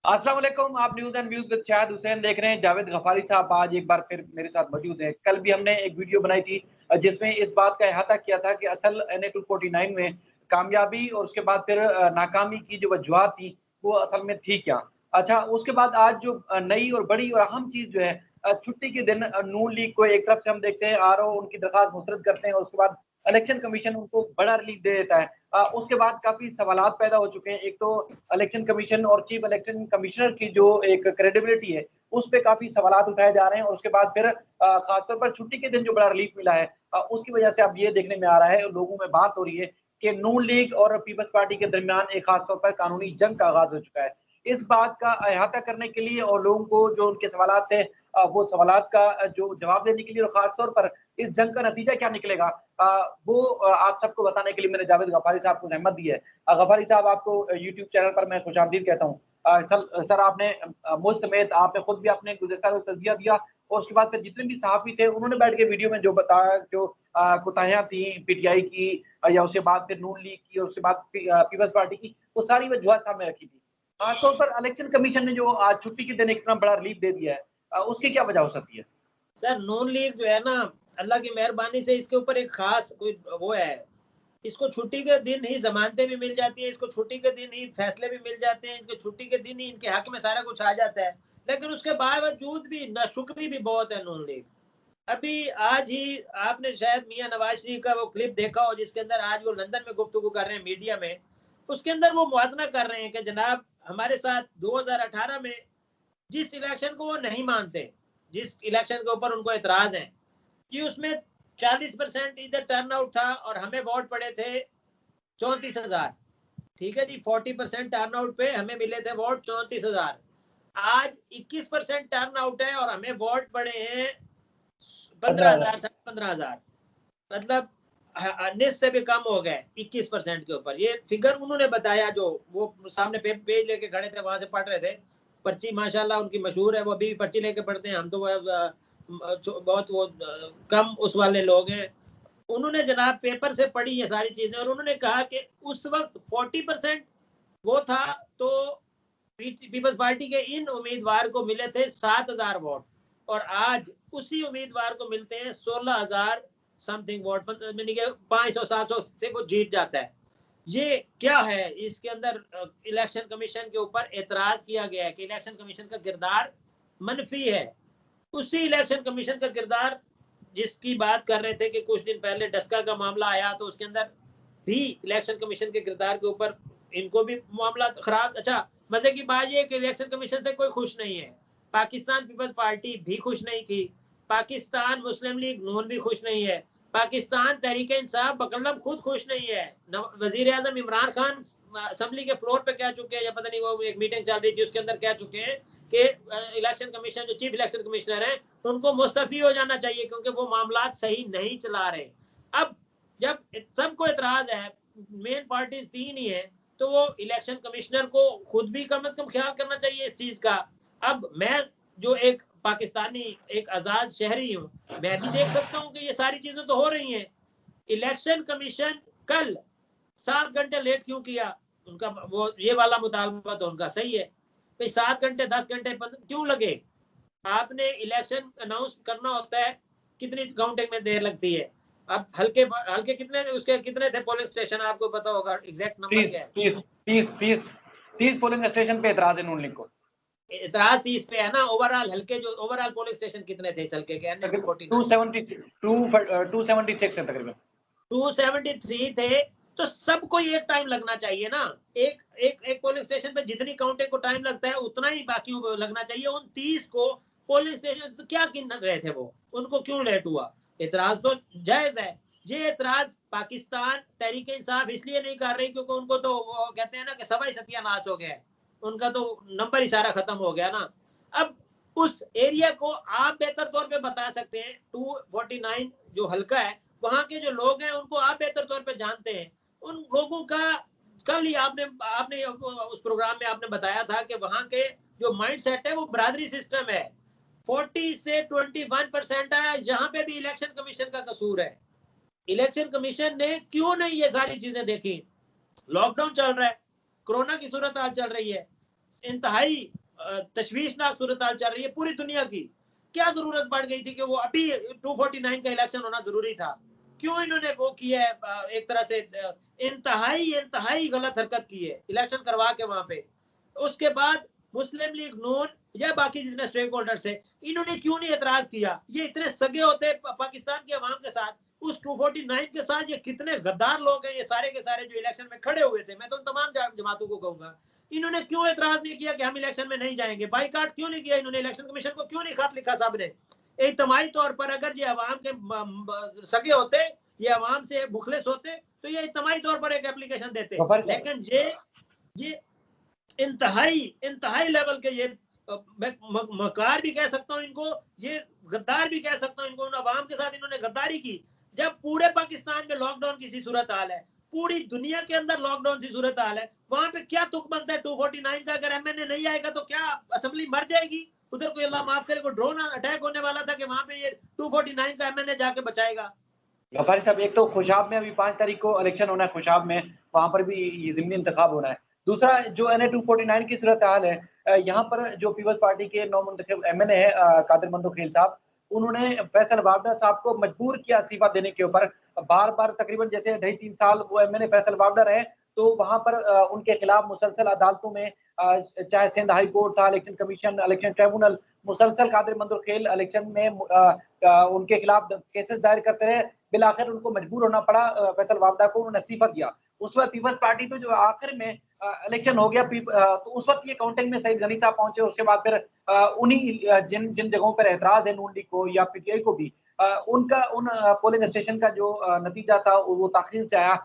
अस्सलाम वालेकुम। आप news and views with Shahid Hussain देख रहे हैं। जावेद गफारी साहब आज एक बार फिर मेरे साथ मौजूद हैं। कल भी हमने एक वीडियो बनाई थी जिसमें इस बात का अहाता किया था कि असल NA-249 में कामयाबी और उसके बाद फिर नाकामी की जो वजूहात थी वो असल में थी क्या। अच्छा, उसके बाद आज जो नई और बड़ी और अहम चीज़ जो है, छुट्टी के दिन नून लीग को एक तरफ से हम देखते हैं RO उनकी दरख्वास्त मुस्तरद करते हैं और उसके बाद इलेक्शन कमीशन उनको बड़ा रिलीफ दे देता है। उसके बाद काफ़ी सवालात पैदा हो चुके हैं। एक तो इलेक्शन कमीशन और चीफ इलेक्शन कमिश्नर की जो एक क्रेडिबिलिटी है, उस पे काफ़ी सवालात उठाए जा रहे हैं और उसके बाद फिर खासतौर पर छुट्टी के दिन जो बड़ा रिलीफ मिला है, उसकी वजह से अब ये देखने में आ रहा है, लोगों में बात हो रही है कि नून लीग और पीपल्स पार्टी के दरमियान एक खास तौर पर कानूनी जंग का आगाज़ हो चुका है। इस बात का अहाता करने के लिए और लोगों को जो उनके सवालात थे, वो सवालात का जो जवाब देने के लिए और खास तौर पर इस जंग का नतीजा क्या निकलेगा, वो आप सबको बताने के लिए मैंने जावेद गफारी साहब को ज़हमत दी है। गफारी साहब, आपको यूट्यूब चैनल पर मैं खुशामदीद कहता हूँ। सर आपने मुझ समेत आपने खुद भी अपने गुज़श्ता रोज़ तज़किया दिया और उसके बाद फिर जितने भी सहाफ़ी थे उन्होंने बैठ के वीडियो में जो बताया, जो कोताहियाँ थी PTI की, या उसके बाद फिर नून लीग की और उसके बाद पीपल्स पार्टी की, वो सारी वजूहत सामने रखी थी। खासतौर पर इलेक्शन कमीशन ने जो आज छुट्टी के दिन इतना बड़ा रिलीफ दे दिया है, उसकी क्या वजह हो सकती है? सर नून लीग जो है ना, अल्लाह की मेहरबानी से इसके ऊपर एक खास कोई वो है, इसको छुट्टी के दिन ही जमानतें भी मिल जाती है, इसको छुट्टी के दिन ही फैसले भी मिल जाते हैं, इनके छुट्टी के दिन ही इनके हक में सारा कुछ आ जाता है। लेकिन उसके बावजूद भी नाशुक्री भी बहुत है नून लीग। अभी आज ही आपने शायद मियां नवाज शरीफ का वो क्लिप देखा हो जिसके अंदर आज वो लंदन में गुफ्तगू कर रहे हैं मीडिया में। उसके अंदर वो मुआवजा कर रहे हैं कि जनाब हमारे साथ 2018 में जिस इलेक्शन को वो नहीं मानते, जिस इलेक्शन के ऊपर उनको एतराज है कि उसमें 40% इधर टर्न आउट था और हमें वोट पड़े थे 34,000। ठीक है जी, 40% टर्न आउट पे हमें मिले थे वोट 34,000। आज 21% टर्न आउट है और हमें वोट पड़े हैं 15,000 से 15,000, मतलब निस्फ से भी कम हो गए 21% के ऊपर। ये फिगर उन्होंने बताया, जो वो सामने पेज लेके खड़े थे वहां से पढ़ रहे थे। पर्ची माशाल्लाह उनकी मशहूर है, वो अभी भी पर्ची लेके पढ़ते हैं। हम तो बहुत वो कम उस वाले लोग हैं। उन्होंने जनाब पेपर से पढ़ी ये सारी चीजें और उन्होंने कहा कि उस वक्त 40% वो था तो पीपल्स पार्टी के इन उम्मीदवार को मिले थे 7,000 वोट और आज उसी उम्मीदवार को मिलते हैं 16,000 समथिंग वोट, 500-700 से वो जीत जाता है। ये क्या है? इसके अंदर इलेक्शन कमीशन के ऊपर एतराज किया गया है कि इलेक्शन कमीशन का किरदार मनफी है। उसी इलेक्शन कमीशन का किरदार जिसकी बात कर रहे थे कि कुछ दिन पहले डस्का का मामला आया तो उसके अंदर भी इलेक्शन कमीशन के किरदार के ऊपर इनको भी मामला खराब। अच्छा, मजे की बात यह कि इलेक्शन कमीशन से कोई खुश नहीं है। पाकिस्तान पीपल्स पार्टी भी खुश नहीं थी, पाकिस्तान मुस्लिम लीग नून भी खुश नहीं है, पाकिस्तान तहरीक इंसाफ बकलम खुद खुश नहीं है। वजीर आजम इमरान खान असेंबली के फ्लोर पे कह चुके हैं, या पता नहीं वो एक मीटिंग चल रही थी उसके अंदर कह चुके हैं कि इलेक्शन कमीशन जो चीफ इलेक्शन कमिश्नर है उनको मुस्तफी हो जाना चाहिए क्योंकि वो मामलात सही नहीं चला रहे। अब जब सबको एतराज है, मेन पार्टीज 3 ही है, तो वो इलेक्शन कमिश्नर को खुद भी कम से कम ख्याल करना चाहिए इस चीज का। अब मैं जो एक पाकिस्तानी एक आजाद शहरी हूँ, मैं भी देख सकता हूँ कि ये सारी चीजें तो हो रही हैं। इलेक्शन कमीशन कल 7 घंटे लेट क्यों किया? उनका वो ये वाला मुतालबा तो उनका सही है भाई, 7 घंटे 10 घंटे क्यों लगे? आपने इलेक्शन अनाउंस करना होता है, कितनी काउंटिंग में देर लगती है? अब हल्के हल्के कितने उसके कितने थे पोलिंग स्टेशन, आपको पता होगा एग्जैक्ट नंबर क्या है? 30 पोलिंग स्टेशन पे एतराज है नून लीग को। एतराज 30 पे है ना। ओवरऑल हल्के जो ओवरऑल पोलिंग स्टेशन कितने थे इस हल्के के? 276 है तकरीबन। 273 थे। तो सबको एक टाइम लगना चाहिए ना। एक पोलिंग स्टेशन पे जितनी काउंटिंग को टाइम लगता है उतना ही बाकी को लगना चाहिए। उन 30 को पोलिंग स्टेशन क्या गिन रहे थे वो, उनको क्यों लेट हुआ? एतराज तो जायज है। ये एतराज पाकिस्तान तहरीक इंसाफ इसलिए नहीं कर रही क्योंकि उनको तो वो कहते हैं ना कि सवाई सत्यानाश हो गया है, उनका तो नंबर ही सारा खत्म हो गया ना। अब उस एरिया को आप बेहतर तौर पे बता सकते हैं। 249 जो हल्का है वहां के जो लोग हैं उनको आप बेहतर तौर पे जानते हैं। उन लोगों का कल ही आपने उस प्रोग्राम में आपने बताया था कि वहां के जो माइंड सेट है वो बरादरी सिस्टम है। 40 से 21% आया, यहाँ पे भी इलेक्शन कमीशन का कसूर है। इलेक्शन कमीशन ने क्यों नहीं ये सारी चीजें देखी? लॉकडाउन चल रहा है, कोरोना की सूरत हाल चल रही है, इंतहाई तशवीशनाक सूरत हाल चल रही है पूरी दुनिया की, क्या जरूरत पड़ गई थी कि वो अभी 249 का इलेक्शन होना जरूरी था? क्यों इन्होंने वो किया है, एक तरह से इंतहाई गलत हरकत की है इलेक्शन करवा के वहां पे। उसके बाद मुस्लिम लीग नून या बाकी जितने स्टेक होल्डर्स है, इन्होंने क्यों नहीं एतराज किया? ये इतने सगे होते पाकिस्तान के अवाम के साथ, उस 249 के साथ ये कितने गद्दार लोग हैं, ये सारे के सारे जो इलेक्शन में खड़े हुए थे। मैं तो तमाम जमातों को कहूंगा, इन्होंने क्यों एतराज नहीं किया कि हम इलेक्शन में नहीं जाएंगे? बाइकाट क्यों नहीं किया इन्होंने? इलेक्शन कमीशन को क्यों नहीं खत लिखा साहब ने? इज्तिमाई तौर पर अगर ये अवाम के सगे होते, ये अवाम से मुखलिस होते, तो ये इज्तिमाई तौर पर एक एप्लीकेशन देते। लेकिन ये इंतहाई लेवल के, ये मकार भी कह सकता हूं इनको, ये गद्दार भी कह सकता हूं इनको। उन अवाम के साथ इन्होंने गद्दारी की जब पूरे पाकिस्तान में लॉकडाउन की सी सूरत हाल है, पूरी दुनिया के अंदर लॉकडाउन सी सूरत हाल है। वहां पे क्या तुक बनता है 249 का? अगर एमएनए नहीं आएगा तो क्या असेंबली मर जाएगी? उधर कोई अल्लाह माफ करे को ड्रोन अटैक होने वाला था कि वहां पे ये 249 का एमएनए जाके बचाएगा। गफारी साहब, एक तो खुशाब में अभी 5 तारीख को इलेक्शन होना है, खुशाब में, वहां पर भी ये ज़िमनी इंतखाब होना है। दूसरा जो एनए 249 की सूरत हाल है, यहाँ पर जो पीपल्स पार्टी के नौमुंतखब एमएनए है कादिर मंदोखेल साहब, उन्होंने फैसल वावडा साहब को मजबूर किया इस्तीफा देने के ऊपर। बार बार तकरीबन जैसे 2.5-3 साल वो एमएनए फैसल वावडा रहे, तो वहां पर उनके खिलाफ मुसलसल अदालतों में, चाहे सिंध हाई कोर्ट था, इलेक्शन कमीशन, इलेक्शन ट्रिब्यूनल, मुसलसल कादिर मंदोखेल इलेक्शन में उनके खिलाफ केसेस दायर करते रहे। बिलाखिर उनको मजबूर होना पड़ा फैसल वावडा को, उन्होंने इस्तीफा दिया। उस वक्त पीपल्स पार्टी तो जो आखिर में इलेक्शन हो गया, तो उस वक्त ये काउंटिंग में सईद गनी साहब पहुंचे। उसके बाद फिर उन्हीं जिन जिन जगहों पर एतराज है नून लीग को या पीटीआई को भी, उनका उन पोलिंग स्टेशन का जो नतीजा था वो ताखीर से आया।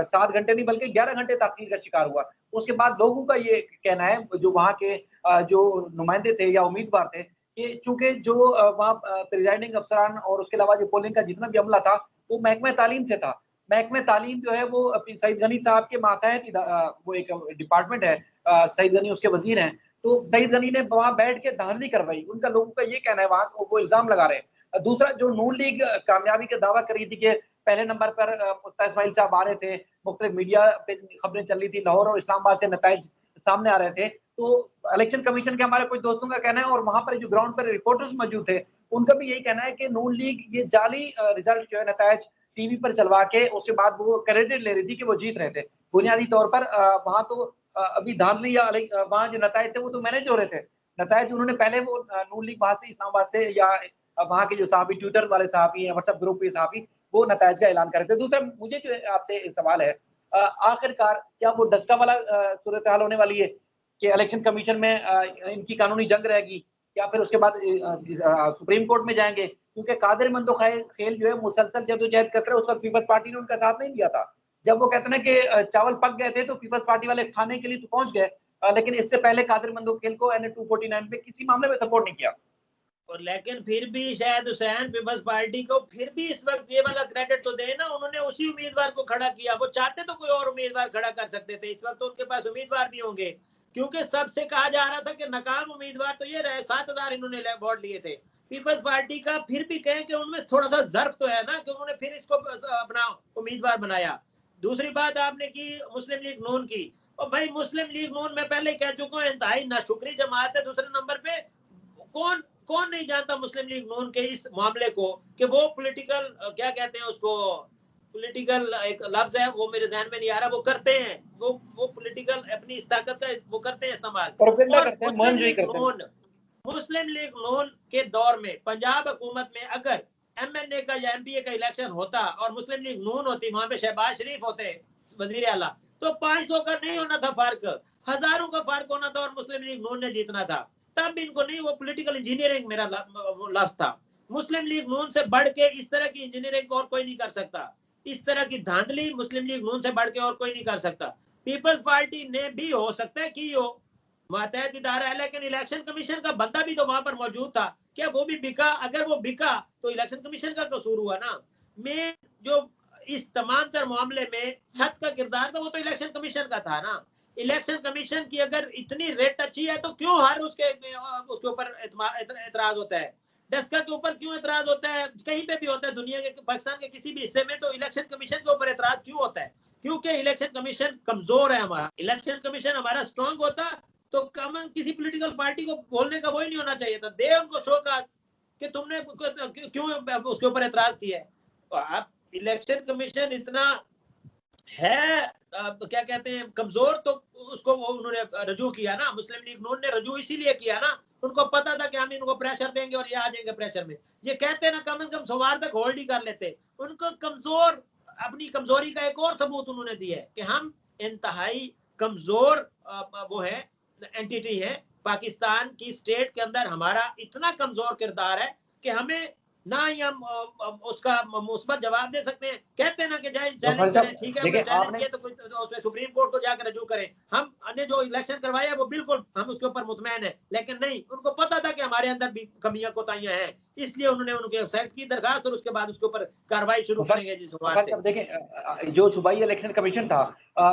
7 घंटे नहीं बल्कि 11 घंटे ताखीर का शिकार हुआ। उसके बाद लोगों का ये कहना है, जो वहाँ के जो नुमाइंदे थे या उम्मीदवार थे, कि चूंकि जो वहाँ प्रिजाइडिंग अफसरान और उसके अलावा जो पोलिंग का जितना भी अमला था वो महकमे तालीम से था। महकमे तालीम जो है वो सईद गनी साहब के मातहत वो एक डिपार्टमेंट है, सईद गनी उसके वजीर हैं। तो सईद गनी ने वहां बैठ के धांधली करवाई, उनका लोगों का ये कहना है, वहां वो इल्जाम लगा रहे हैं। दूसरा, जो नून लीग कामयाबी का दावा कर रही थी कि पहले नंबर पर मुफ्ता इस्माइल साहब आ रहे थे, मुख्तलिफ मीडिया पे खबरें चल रही थी, लाहौर और इस्लामाबाद से नताइज सामने आ रहे थे, तो इलेक्शन कमीशन के हमारे कुछ दोस्तों का कहना है और वहां पर जो ग्राउंड पर रिपोर्टर्स मौजूद थे उनका भी यही कहना है कि नून लीग ये जाली रिजल्ट जो है नताइज टीवी पर चलवा के उसके बाद वो क्रेडिट ले रही थी कि वो जीत रहे थे। बुनियादी तौर पर वहां तो अभी धांधली या वहां जो नताइज थे वो तो मैनेज हो रहे थे। नताइज उन्होंने पहले वो नून लीग वहां से इस्लामाबाद से या वहां के जो साहबी, ट्विटर वाले साहबी हैं, व्हाट्सएप ग्रुप के साहबी, वो नताइज का ऐलान कर रहे थे। दूसरा, मुझे जो आपसे सवाल है, आखिरकार क्या वो डस्का वाला सूरत हाल होने वाली है कि इलेक्शन कमीशन में इनकी कानूनी जंग रहेगी या फिर उसके बाद सुप्रीम कोर्ट में जाएंगे? क्योंकि कादिर मंदोखेल जो है मुसलसल जदोजहद कर रहे, उस वक्त पीपल्स पार्टी ने उनका साथ नहीं दिया था। जब वो कहते हैं कि चावल पक गए थे तो पीपल्स पार्टी वाले खाने के लिए तो पहुंच गए, लेकिन इससे पहले कादिर मंदोखेल को एनए 249 पे किसी मामले में सपोर्ट नहीं किया। और लेकिन फिर भी शायद हुसैन पीपल्स पार्टी को फिर भी इस वक्त ये वाला क्रेडिट तो दे ना, उन्होंने उसी उम्मीदवार को खड़ा किया। वो चाहते तो कोई और उम्मीदवार खड़ा कर सकते थे, इस वक्त तो उनके पास उम्मीदवार भी होंगे, क्योंकि सबसे कहा जा रहा था कि नाकाम उम्मीदवार तो ये रहे। 7,000 इन्होंने वोट लिए थे पीपल्स पार्टी का। फिर भी कहें कि उनमें थोड़ा सा जर्फ तो है ना कि उन्होंने फिर इसको अपना उम्मीदवार बनाया। दूसरी बात आपने की मुस्लिम लीग नून की, और भाई मुस्लिम लीग नून में पहले कह चुका हूँ इंतहाई नाशुक्री जमात है। दूसरे नंबर पे कौन नहीं जानता मुस्लिम लीग नून के इस मामले को कि वो पॉलिटिकल, क्या कहते हैं उसको, पॉलिटिकल एक लफ्ज है वो मेरे जहन में नहीं आ रहा, वो करते हैं, वो पॉलिटिकल अपनी इस ताकत का वो करते हैं इस्तेमाल। और मुस्लिम लीग नून के दौर में पंजाब हुकूमत में अगर एमएनए का या एमपीए का इलेक्शन होता और मुस्लिम लीग नून होती, वहां पे शहबाज शरीफ होते वजीर आला, तो 500 का नहीं होना था फर्क, हजारों का फर्क होना था और मुस्लिम लीग नून ने जीतना था। तब इनको नहीं, वो पॉलिटिकल इंजीनियरिंग मेरा लफ्ज था। मुस्लिम लीग नून से बढ़ के इस तरह की इंजीनियरिंग और कोई नहीं कर सकता, इस तरह की धांधली मुस्लिम लीग नून से बढ़ के और कोई नहीं कर सकता। पीपल्स पार्टी ने भी हो सकता है कि हो मातहत इदारा है, लेकिन इलेक्शन कमीशन का बंदा भी तो वहां पर मौजूद था। क्या वो भी बिका? अगर वो बिका तो इलेक्शन कमीशन का कसूर हुआ ना। मैं जो इस तमाम तर मामले में छत का किरदार था वो तो इलेक्शन कमीशन का था ना। इलेक्शन कमीशन की अगर इतनी रेट अच्छी है तो क्यों हर उसके ऊपर एतराज होता है? डस्का के ऊपर क्यों एतराज होता है? कहीं पे भी होता है दुनिया के, पाकिस्तान के किसी भी हिस्से में, तो इलेक्शन कमीशन के ऊपर एतराज क्यों होता है? क्योंकि इलेक्शन कमीशन कमजोर है। हमारा इलेक्शन कमीशन हमारा स्ट्रांग होता तो किसी पॉलिटिकल पार्टी को बोलने का वही नहीं होना चाहिए था। दे उनको शौकात कि तुमने क्यों उसके ऊपर एतराज किया है। तो आप इलेक्शन कमीशन इतना है क्या कहते हैं कमजोर, तो उसको वो उन्होंने रजू किया ना, मुस्लिम लीग नून ने रजू इसीलिए किया ना, उनको पता था कि हम इनको प्रेशर देंगे और ये आ जाएंगे प्रेशर में। ये कहते ना कम से कम सोमवार तक होल्ड ही कर लेते। उनको कमजोर, अपनी कमजोरी का एक और सबूत उन्होंने दिया है कि हम इंतहाई कमजोर वो है एंटिटी है। पाकिस्तान की स्टेट के अंदर हमारा इतना कमजोर किरदार है कि हमें ना ही हम उसका मुस्बत जवाब दे सकते हैं। कहते हैं ना कि चैलेंज करें, ठीक है, अगर चैलेंज किया तो उसमें सुप्रीम कोर्ट को जाकर रजू करें। हमने जो इलेक्शन करवाया है वो बिल्कुल हम उसके ऊपर मुतमैन है, लेकिन नहीं, उनको पता था कि हमारे अंदर भी कमियां कोताहियां हैं, इसलिए उन्होंने उनके एक्सेप्ट की दरखास्त और उसके बाद उसके ऊपर कार्रवाई शुरू करेंगे जिस बात से। देखें जो सूबाई इलेक्शन कमीशन था,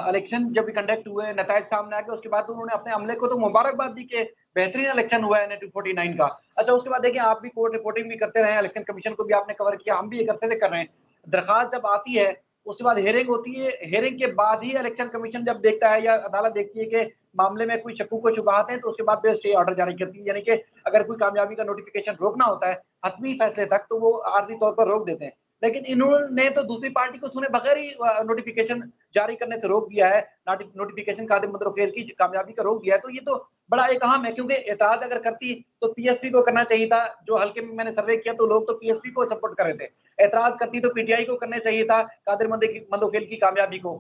इलेक्शन जब भी कंडक्ट हुए, नतायज सामने आ गए, उसके बाद उन्होंने अपने अमले को तो मुबारकबाद दी कि बेहतरीन इलेक्शन हुआ है 249 का। अच्छा, उसके बाद देखिए आप भी कोर्ट रिपोर्टिंग भी करते रहे, इलेक्शन कमीशन को भी आपने कवर किया, हम भी ये करते थे कर रहे हैं। दरखास्त जब आती है उसके बाद हेयरिंग होती है, हेयरिंग के बाद ही इलेक्शन कमीशन जब देखता है या अदालत देखती है कि मामले में कोई शक्कू को शुबहात है, तो उसके बाद स्टे ऑर्डर जारी करती है। यानी कि अगर कोई कामयाबी का नोटिफिकेशन रोकना होता है हतमी फैसले तक, तो वो आर्जी तौर पर रोक देते हैं। लेकिन इन्होंने तो दूसरी पार्टी को सुने बगैर ही नोटिफिकेशन जारी करने से रोक दिया है, नोटिफिकेशन कादिम मदरुखेर की कामयाबी का रोक दिया है। तो ये तो बड़ा एक अहम है, क्योंकि एतराज अगर करती तो पीएसपी को करना चाहिए था। जो हल्के में मैंने सर्वे किया तो लोग तो पीएसपी को सपोर्ट कर रहे थे। एतराज करती तो पीटीआई को करना चाहिए था कादिर मंदोखेल की कामयाबी को।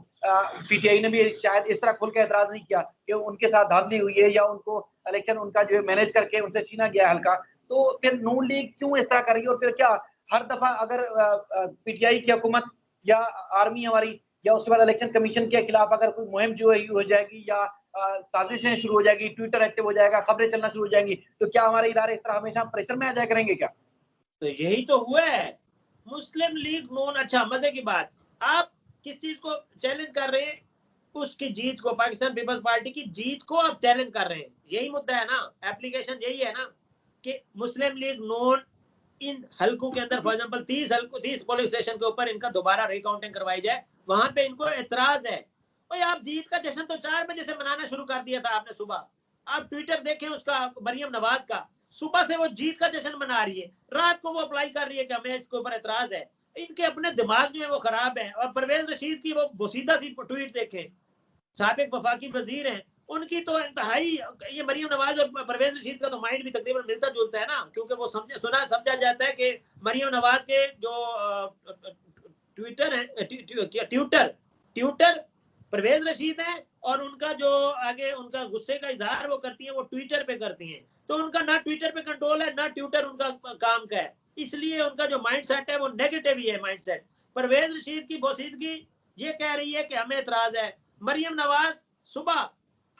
पीटीआई ने भी शायद इस तरह खुल के एतराज नहीं किया कि उनके साथ धांधली हुई है या उनको इलेक्शन उनका जो है मैनेज करके उनसे छीना गया है हल्का। तो फिर नून लीग क्यों इस तरह कर रही है? और फिर क्या हर दफा अगर पीटीआई की हुकूमत या आर्मी हमारी या उसके बाद इलेक्शन कमीशन के खिलाफ अगर कोई मुहिम जो है हो जाएगी या साजिशें शुरू हो जाएगी, ट्विटर एक्टिव हो जाएगा, खबरें चलना शुरू हो जाएंगी, तो क्या हमारे इदारे इस तरह हमेशा प्रेशर में आ जाया करेंगे क्या? तो यही तो हुआ है मुस्लिम लीग नून। अच्छा, मजे की बात, आप किस चीज को चैलेंज कर रहे हैं? उसकी जीत को, पाकिस्तान पीपल्स पार्टी की जीत को आप चैलेंज कर रहे हैं। यही मुद्दा है ना, एप्लीकेशन यही है ना कि मुस्लिम लीग नून इन हल्कों के अंदर फॉर एग्जांपल 30 पोलिंग स्टेशन के ऊपर इनका दोबारा रिकाउंटिंग करवाई जाए, वहां पे इनको एतराज है। और आप जीत का जश्न तो 4 बजे से मनाना शुरू कर दिया था आपने सुबह। आप ट्विटर देखें उसका, मरियम नवाज का, सुबह से वो जीत का जश्न मना रही है, रात को वो अप्लाई कर रही है कि हमें इसके ऊपर एतराज है। इनके अपने दिमाग जो है वो खराब है। और परवेज रशीद की वो बोसीदा सी ट्वीट देखें, साबिक वफाकी वजीर हैं, उनकी तो इंतहाई, ये मरियम नवाज और परवेज रशीद का तो माइंड भी तकरीबन मिलता जुलता है ना, क्योंकि वो समझा जाता है कि मरियम नवाज के जो ट्विटर है, ट्यूटर परवेज रशीद है, और उनका जो आगे उनका गुस्से का इजहार वो करती है वो ट्विटर पे करती हैं। तो उनका ना ट्विटर पे कंट्रोल है ना ट्विटर उनका काम का है, इसलिए उनका जो माइंड सेट है वो नेगेटिव ही है माइंड सेट। परवेज रशीद की बोसीदगी ये कह रही है कि हमें एतराज है। मरियम नवाज सुबह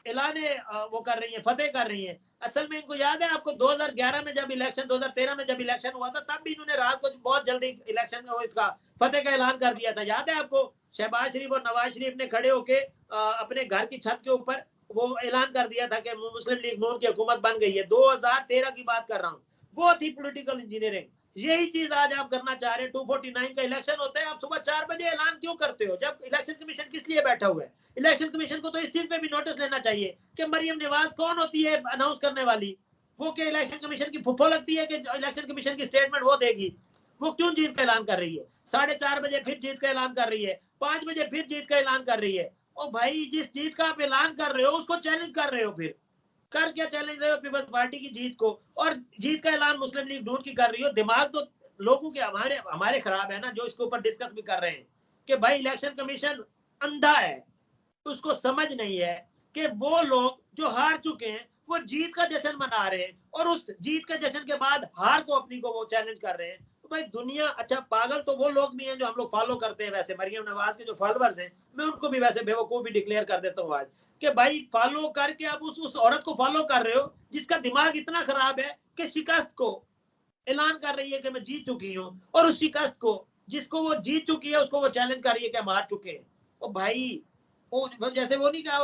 ऐलाने वो कर रही है, फतेह कर रही है। असल में इनको याद है आपको 2011 में जब इलेक्शन, 2013 में जब इलेक्शन हुआ था, तब भी इन्होंने रात को बहुत जल्दी इलेक्शन में इसका फतेह का ऐलान कर दिया था। याद है आपको? शहबाज शरीफ और नवाज शरीफ ने खड़े होके अपने घर की छत के ऊपर वो ऐलान कर दिया था कि मुस्लिम लीग नून की हुकूमत बन गई है। 2013 की बात कर रहा हूँ। वो थी पॉलिटिकल इंजीनियरिंग। यही चीज आज आप करना चाह रहे हैं। 249 का इलेक्शन होता है, आप सुबह 4 बजे ऐलान क्यों करते हो? जब इलेक्शन कमीशन किस लिए बैठा हुआ है? इलेक्शन कमीशन को तो इस चीज पे भी नोटिस लेना चाहिए कि मरियम नवाज कौन होती है अनाउंस करने वाली? वो क्या इलेक्शन कमीशन की फुफ्फो लगती है कि इलेक्शन कमीशन की स्टेटमेंट वो देगी? वो क्यों जीत का ऐलान कर रही है? 4:30 बजे फिर जीत का ऐलान कर रही है, 5 बजे फिर जीत का ऐलान कर रही है। ओ भाई, जिस जीत का आप ऐलान कर रहे हो उसको चैलेंज कर रहे हो, फिर कर क्या चैलेंज रहे हो? पीपल्स पार्टी की जीत को, और जीत का ऐलान मुस्लिम लीग नून की कर रही हो। दिमाग तो लोगों के हमारे खराब है ना, जो इसके ऊपर डिस्कस भी कर रहे हैं कि भाई इलेक्शन कमीशन अंधा है, उसको समझ नहीं है कि वो लोग जो हार चुके हैं वो जीत का जश्न मना रहे हैं, और उस जीत के जश्न के बाद हार को अपनी को वो चैलेंज कर रहे हैं। तो भाई दुनिया, अच्छा पागल तो वो लोग भी हैं जो हम लोग फॉलो करते हैं। वैसे मरियम नवाज के जो फॉलोअर्स हैं, मैं उनको भी वैसे बेवकूफ भी डिक्लेयर कर देता हूँ आज, कि भाई फॉलो करके आप उस औरत को फॉलो कर रहे हो जिसका दिमाग इतना खराब है कि शिकस्त को ऐलान कर रही है कि मैं जीत चुकी हूँ, और उस शिकस्त को जिसको वो जीत चुकी है उसको वो चैलेंज कर रही है कि हम हार चुके हैं। और भाई वो जैसे वो नहीं कहा,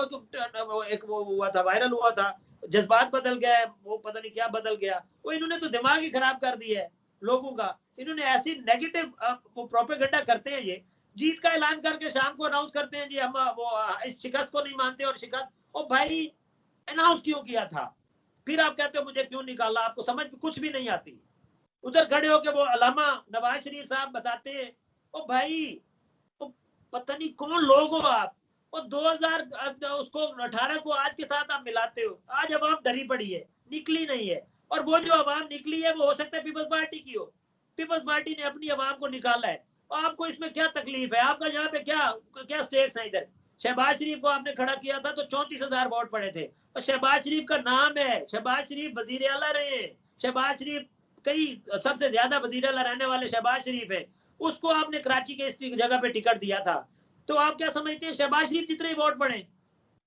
वो एक वो हुआ था, वायरल हुआ था, जज्बात बदल गया, वो पता नहीं क्या बदल गया। वो इन्होंने तो दिमाग ही खराब कर दिया है लोगों का। इन्होंने ऐसी नेगेटिव वो प्रोपेगेंडा करते हैं। ये जीत का ऐलान करके शाम को अनाउंस करते हैं जी हम वो इस शिकस्त को नहीं मानते, और शिकस्त। ओ भाई, अनाउंस क्यों किया था? फिर आप कहते हो मुझे क्यों निकाला, आपको समझ कुछ भी नहीं आती। उधर खड़े होके वो अलामा नवाज शरीफ साहब बताते हैं, ओ भाई वो पता नहीं कौन लोग हो आप, वो 2000 उसको 18 को आज के साथ आप मिलाते हो। आज अवाम डरी पड़ी है, निकली नहीं है, और वो जो अवाम निकली है वो हो सकता है पीपल्स पार्टी की हो। पीपल्स पार्टी ने अपनी अवाम को निकाला है, आपको इसमें क्या तकलीफ है? आपका यहाँ पे क्या स्टेक्स है? इधर शहबाज शरीफ को आपने खड़ा किया था तो 34,000 वोट पड़े थे, और शहबाज शरीफ का नाम है, शहबाज शरीफ वजीर आला रहे हैं, शहबाज शरीफ कई सबसे ज्यादा वजीर आला रहने वाले शहबाज शरीफ है, उसको आपने कराची के इस जगह पे टिकट दिया था। तो आप क्या समझते हैं शहबाज शरीफ जितने वोट पड़े?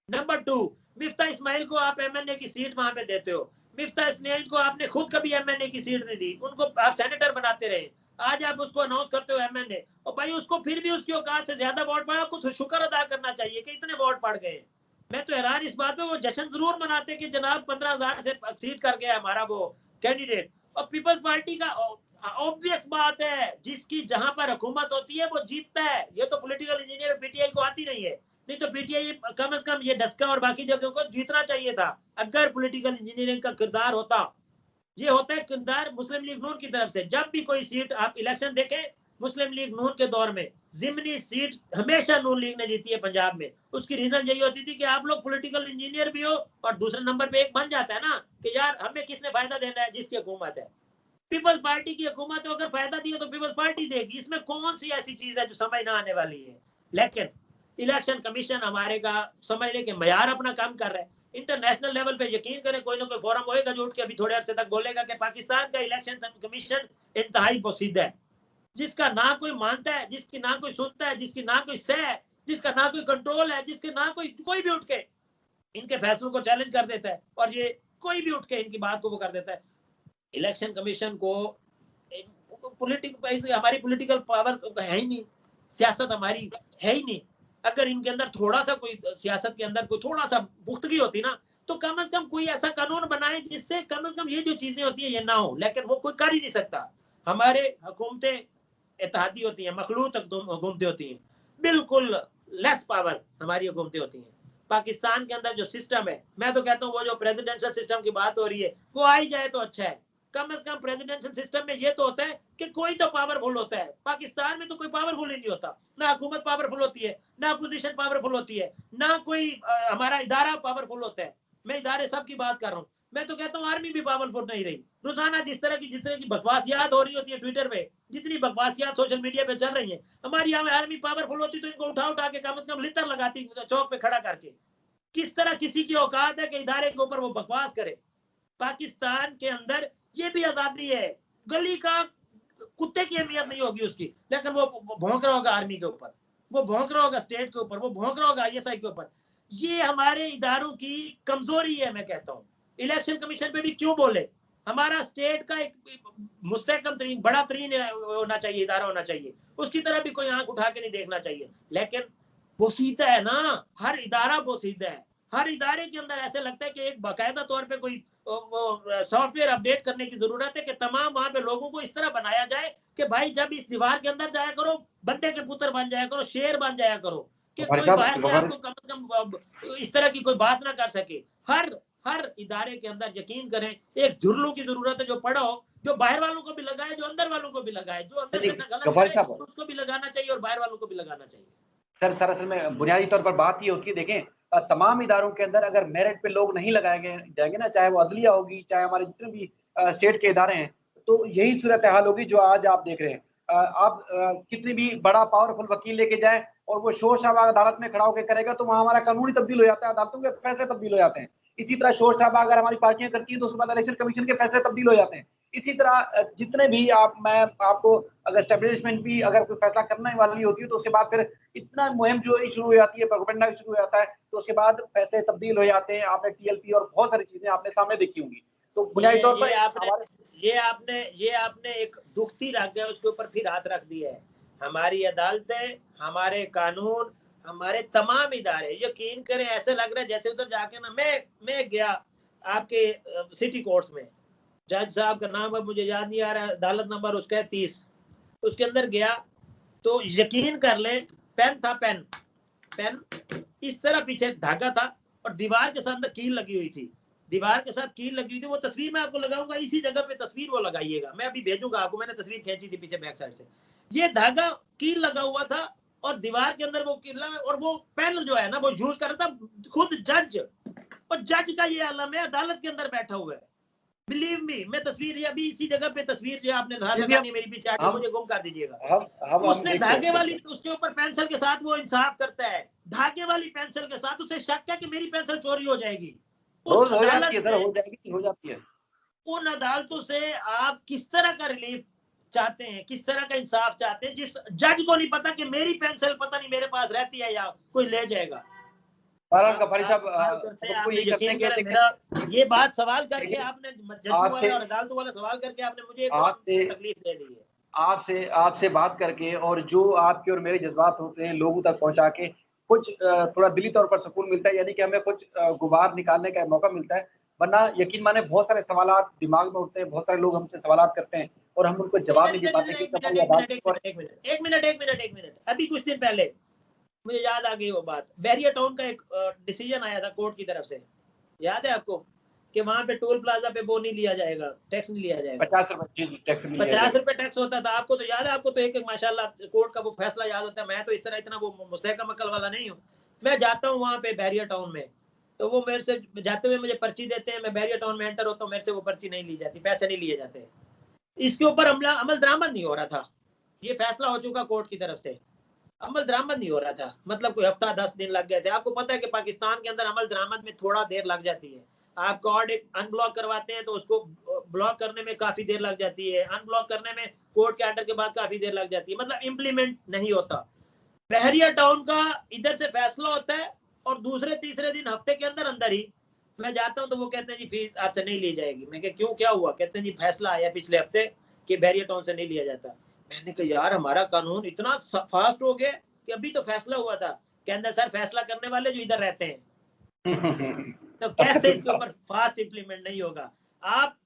नंबर 2, मिफ्ता इस्माइल को आप एमएनए की सीट वहां पे देते हो। मिफ्ता इस्माइल को आपने खुद कभी एमएनए की सीट नहीं दी, उनको आप सेनेटर बनाते रहे, आज आप उसको अनाउंस करते हो एमएनए, और भाई उसको फिर भी उसकी औकात से ज्यादा वोट पड़ा, आपको शुक्र अदा करना चाहिए कि इतने वोट पड़ गए। मैं तो हैरान इस बात पे, वो जश्न जरूर मनाते कि जनाब 15,000 से एक्सीड कर गया हमारा वो कैंडिडेट। और पीपल्स पार्टी का ऑब्वियस बात है, जिसकी जहां पर हुकूमत होती है वो जीतता है। ये तो पॉलिटिकल इंजीनियर पीटीआई को आती नहीं है, नहीं तो पीटीआई कम से कम ये डस्का और बाकी जगहों को जीतना चाहिए था अगर पॉलिटिकल इंजीनियरिंग का किरदार होता। ये होता है किरदार मुस्लिम लीग नून की तरफ से। जब भी कोई सीट आप इलेक्शन देखें, मुस्लिम लीग नून के दौर में जिमनी सीट हमेशा नून लीग ने जीती है पंजाब में। उसकी रीजन यही होती थी कि आप लोग पॉलिटिकल इंजीनियर भी हो, और दूसरे नंबर पे एक बन जाता है ना कि यार हमें किसने फायदा देना है, जिसकी हुकूमत है। पीपल्स पार्टी की हुकूमत है, अगर फायदा दिया तो पीपल्स पार्टी देगी, इसमें कौन सी ऐसी चीज है जो समझ ना आने वाली है। लेकिन इलेक्शन कमीशन हमारे का समझने के मयार अपना काम कर रहा है। इंटरनेशनल लेवल पे यकीन करें कोई ना कोई फोरम होएगा जो उठ के अभी थोड़े अरसे तक बोलेगा कि पाकिस्तान का इलेक्शन कमीशन इंतहाई पोसीदा है, जिसका ना कोई मानता है, जिसकी ना कोई सुनता है, जिसकी ना कोई सह है, जिसका ना कोई कंट्रोल है, जिसके ना कोई भी उठ के इनके फैसलों को चैलेंज कर देता है, और ये कोई भी उठ के इनकी बात को वो कर देता है। इलेक्शन कमीशन को हमारी पॉलिटिकल पावर है ही नहीं, सियासत हमारी है ही नहीं। अगर इनके अंदर थोड़ा सा कोई सियासत के अंदर कोई थोड़ा सा पुख्तगी होती ना, तो कम से कम कोई ऐसा कानून बनाए जिससे कम से कम ये जो चीजें होती है ये ना हो, लेकिन वो कोई कर ही नहीं सकता। हमारे हुकूमतें इत्तेहादी होती हैं, मखलूत हुकूमतें होती हैं, बिल्कुल लेस पावर हमारी हुकूमतें होती हैं। पाकिस्तान के अंदर जो सिस्टम है, मैं तो कहता हूँ वो जो प्रेसिडेंशियल सिस्टम की बात हो रही है वो आ ही जाए तो अच्छा है। कम से कम प्रेसिडेंशियल सिस्टम में ये तो होता है कि कोई तो पावरफुल होता है। पाकिस्तान में तो कोई पावरफुल ही नहीं होता, ना हुकूमत पावरफुल होती है, ना अपोजिशन पावरफुल होती है, ना कोई हमारा इदारा पावरफुल होता है। मैं इदारे सब की बात कर रहा हूँ। मैं तो कहता हूँ आर्मी भी पावरफुल नहीं रही। रोजाना जितने की बकवासियात हो रही होती है ट्विटर पे, जितनी बकवासियात सोशल मीडिया पे चल रही है, हमारी आर्मी पावरफुल होती तो इनको उठा उठा के कम से कम लितर लगाती चौक पे खड़ा करके। किस तरह किसी की औकात है कि इदारे के ऊपर वो बकवास करे? पाकिस्तान के अंदर ये भी आजादी है, गली का कुत्ते की अहमियत नहीं होगी उसकी, लेकिन वो भौंक रहा होगा आर्मी के ऊपर, वो भौंक रहा होगा स्टेट के ऊपर, वो भौंक रहा होगा आईएसआई के ऊपर। ये हमारे इदारों की कमजोरी है। मैं कहता हूँ इलेक्शन कमीशन पे भी क्यों बोले, हमारा स्टेट का एक मुस्तहकम तरीन बड़ा तरीन होना चाहिए, इदारा होना चाहिए, उसकी तरह भी कोई आंख उठा के नहीं देखना चाहिए। लेकिन बोसीदा है ना, हर इदारा बोसीदा है। हर इदारे के अंदर ऐसे लगता है कि एक बाकायदा तौर पे कोई सॉफ्टवेयर अपडेट करने की जरूरत है कि तमाम वहां पे लोगों को इस तरह बनाया जाए कि भाई जब इस दीवार के अंदर जाया करो बंदे के पुत्र बन जाया करो, शेर बन जाया करो, कि कोई बाहर से आपको कम से कम इस तरह की कोई बात ना कर सके। हर इदारे के अंदर यकीन करें एक जुर्लू की जरूरत है जो पढ़ा हो, जो बाहर वालों को भी लगाए, जो अंदर वालों को भी लगाए, जो अंदर से गलत करे उसको भी लगाना चाहिए और बाहर वालों को भी लगाना चाहिए। सर असल में बुनियादी तौर पर बात ये होती है, देखें तमाम इदारों के अंदर अगर मेरिट पे लोग नहीं लगाए जाएंगे ना, चाहे वो अदलिया होगी, चाहे हमारे जितने भी स्टेट के इदारे हैं, तो यही सूरत हाल होगी जो आज आप देख रहे हैं। आप कितनी भी बड़ा पावरफुल वकील लेके जाए और वो शोर शराबा अदालत में खड़ा होकर करेगा तो वहाँ हमारा कानून ही तब्दील हो जाता है, अदालतों के फैसले तब्दील हो जाते हैं। इसी तरह शोर शराबा अगर हमारी पार्टियां करती हैं तो उसके बाद इलेक्शन कमीशन के फैसले तब्दील हो जाते हैं। इसी तरह जितने भी मैं आपको अगर स्टैब्लिशमेंट भी अगर कोई फैसला करने वाली होती है तो उसके बाद फिर इतना मुहिम जो शुरू हो जाती है, प्रोपेगेंडा शुरू हो जाता है, तो उसके बाद फैसले तब्दील हो जाते हैं। आपने टीएलपी और बहुत सारी चीजें आपने सामने देखी होंगी। तो बुनियादी तौर पर ये आपने एक दुखती रख गया उसके ऊपर फिर हाथ रख दिया है। हमारी अदालतें, हमारे कानून, हमारे तमाम इदारे, यकीन करें ऐसे लग रहा है जैसे उधर जाके ना, मैं गया आपके सिटी कोर्ट्स में, जज साहब का नाम अब मुझे याद नहीं आ रहा, अदालत नंबर उसका है 30, उसके अंदर गया तो यकीन कर ले पेन था, पेन इस तरह पीछे धागा था और दीवार के साथ कील लगी हुई थी, दीवार के साथ कील लगी हुई थी। वो तस्वीर मैं आपको लगाऊंगा, इसी जगह पे तस्वीर वो लगाइएगा, मैं अभी भेजूंगा आपको, मैंने तस्वीर खींची थी पीछे बैक साइड से। ये धागा कील लगा हुआ था और दीवार के अंदर वो कील लगा, और वो पैनल जो है ना वो यूज कर रहा था खुद जज, और जज का ये आलम है, अदालत के अंदर बैठा हुआ है। बिलीव मी, मैं तस्वीर अभी इसी जगह पे तस्वीर जो आपने लगानी मेरी पीछे आके मुझे गुम कर दीजिएगा। उसने धागे वाली, उसके ऊपर पेंसिल के साथ वो इंसाफ करता है, धागे वाली पेंसिल के साथ उसे शक है कि मेरी पेंसिल चोरी हो जाएगी। उस अदालत से हो जाती है। उन अदालतों से आप किस तरह का रिलीफ चाहते हैं, किस तरह का इंसाफ चाहते हैं, जिस जज को नहीं पता कि मेरी पेंसिल पता नहीं मेरे पास रहती है या कोई ले जाएगा। गफारी साहब, आपने यकीन करें, मेरा ये बात सवाल करके आपने जज वाले और अदालत वाला सवाल करके आपने मुझे एक तकलीफ दे दी है। आपसे बात करके, और जो आपके और मेरे जज्बात होते हैं लोगों तक पहुंचा के कुछ थोड़ा दिली तौर पर सुकून मिलता है, यानी कि हमें कुछ गुबार निकालने का मौका मिलता है। वरना यकीन माने बहुत सारे सवालात दिमाग में उठते हैं, बहुत सारे लोग हमसे सवालात करते हैं और हम उनको जवाब नहीं दे पाते। एक मिनट, अभी कुछ दिन पहले मुझे याद आ गई वो बात, बैरियर टाउन का एक डिसीजन आया था कोर्ट की तरफ से, याद है आपको, कि वहां पे टोल प्लाजा पे वो नहीं लिया जाएगा, टैक्स नहीं लिया जाएगा। 50 रुपए टैक्स होता था, आपको तो याद है, आपको तो एक माशाल्लाह कोर्ट का वो फैसला याद होता है। मैं तो इस तरह इतना वो मुस्तहकम अकल वाला नहीं हूँ। मैं जाता हूँ वहां पे बैरियर टाउन में, तो वो मेरे से जाते हुए मुझे पर्ची देते हैं, मैं बैरियर टाउन में एंटर होता हूँ, मेरे से वो पर्ची नहीं ली जाती, पैसे नहीं लिए जाते। इसके ऊपर अमल दरामद नहीं हो रहा था, ये फैसला हो चुका कोर्ट की तरफ से, अमल दरामद नहीं हो रहा था, मतलब कोई हफ्ता 10 दिन लग गए थे। आपको पता है कि पाकिस्तान के अंदर अमल दरामद में थोड़ा देर लग जाती है। आप कार्ड एक अनब्लॉक करवाते हैं तो उसको ब्लॉक करने में काफी देर लग जाती है, अनब्लॉक करने में कोर्ट के ऑर्डर के बाद काफी देर लग जाती है, मतलब इम्प्लीमेंट नहीं होता। बहरिया टाउन का इधर से फैसला होता है और दूसरे तीसरे दिन हफ्ते के अंदर अंदर ही मैं जाता हूँ तो वो कहते हैं जी फीस आपसे नहीं ली जाएगी। मैं कहा क्यों, क्या हुआ? कहते हैं जी फैसला आया पिछले हफ्ते कि बहरिया टाउन से नहीं लिया जाता। मैंने कहा यार हमारा कानून इतना फास्ट हो गया कि अभी तो फैसला हुआ था। कहते सर फैसला करने वाले जो इधर रहते हैं तो कैसे इसके ऊपर फास्ट इंप्लीमेंट नहीं होगा। आप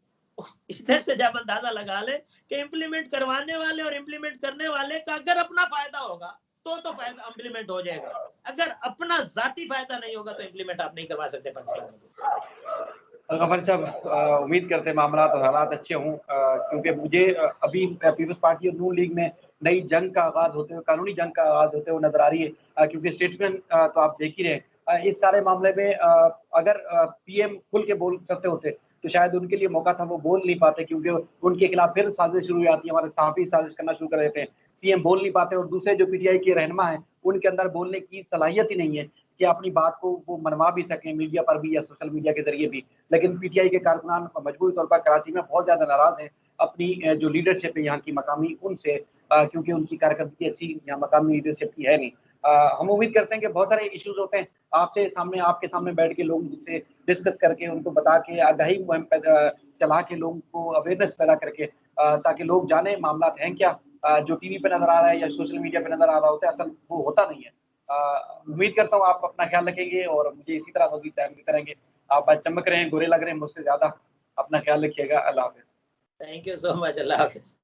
इधर से जब अंदाजा लगा ले कि इंप्लीमेंट करवाने वाले और इंप्लीमेंट करने वाले का अगर अपना फायदा होगा तो फायदा इंप्लीमेंट हो जाएगा, अगर अपना जाती फायदा नहीं होगा तो इंप्लीमेंट आप नहीं करवा सकते पाकिस्तान में। गफारी साहब, उम्मीद करते हैं मामला और हालात अच्छे हों, क्योंकि मुझे अभी पीपल्स पार्टी और नून लीग में नई जंग का आगाज होते हुए, कानूनी जंग का आगाज होते हुए नजर आ रही है, क्योंकि स्टेटमेंट तो आप देख ही रहे। इस सारे मामले में अगर पीएम खुल के बोल सकते होते तो शायद उनके लिए मौका था, वो बोल नहीं पाते, क्योंकि उनके खिलाफ फिर साजिश शुरू हो जाती है, हमारे सहाफ़ी साजिश करना शुरू कर देते हैं। पीएम बोल नहीं पाते और दूसरे जो पीटीआई के रहनुमा हैं उनके अंदर बोलने की सलाहियत ही नहीं है कि अपनी बात को वो मनवा भी सकें मीडिया पर भी या सोशल मीडिया के जरिए भी। लेकिन पीटीआई के कारकुनान मजबूरी तौर पर कराची में बहुत ज्यादा नाराज हैं अपनी जो लीडरशिप है यहाँ की मकामी उनसे, क्योंकि उनकी कारकर्दगी अच्छी यहाँ मकामी लीडरशिप की है नहीं। हम उम्मीद करते हैं कि बहुत सारे इश्यूज होते हैं आपके सामने बैठ के लोग जिससे डिस्कस करके उनको बता के आगाही मुहिम चला के लोगों को अवेयरनेस पैदा करके, ताकि लोग जाने मामला हैं क्या, जो टीवी पे नजर आ रहा है या सोशल मीडिया पे नजर आ रहा होता है असल वो होता नहीं है। उम्मीद करता हूँ आप अपना ख्याल रखेंगे और मुझे इसी तरह मज़ीद टाइम करेंगे। आप आज चमक रहे हैं, गोरे लग रहे हैं मुझसे ज्यादा। अपना ख्याल रखिएगा। अल्लाह हाफिज़। Thank you so much. अल्लाह हाफिज़।